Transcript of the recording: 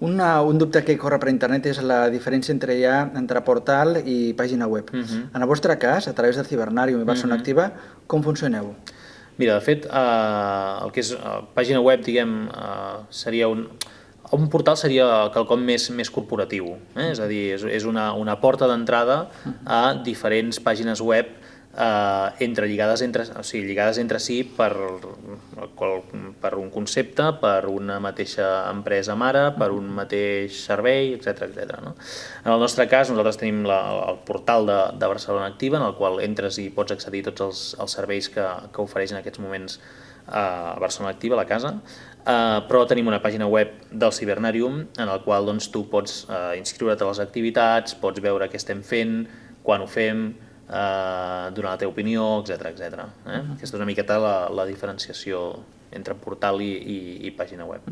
Un dubte que corre per internet és la diferència entre portal i pàgina web. En el vostre cas, a través de Cibernarium i Barcelona Activa, com funcioneu? Mira, de fet, el que és pàgina web, diguem, seria un portal seria quelcom més corporatiu, és a dir, és una porta d'entrada a diferents pàgines web lligades entre si per un concepte, per una mateixa empresa mare, per un mateix servei, etc. No? En el nostre cas, nosaltres tenim el portal de Barcelona Activa, en el qual entres i pots accedir a tots els serveis que ofereix en aquests moments a Barcelona Activa, a la casa, però tenim una pàgina web del Cibernarium en el qual doncs, tu pots inscriure't a les activitats, pots veure què estem fent, quan ho fem, donar la teva opinió, etc. Aquesta és una miqueta la diferenciació entre portal i pàgina web.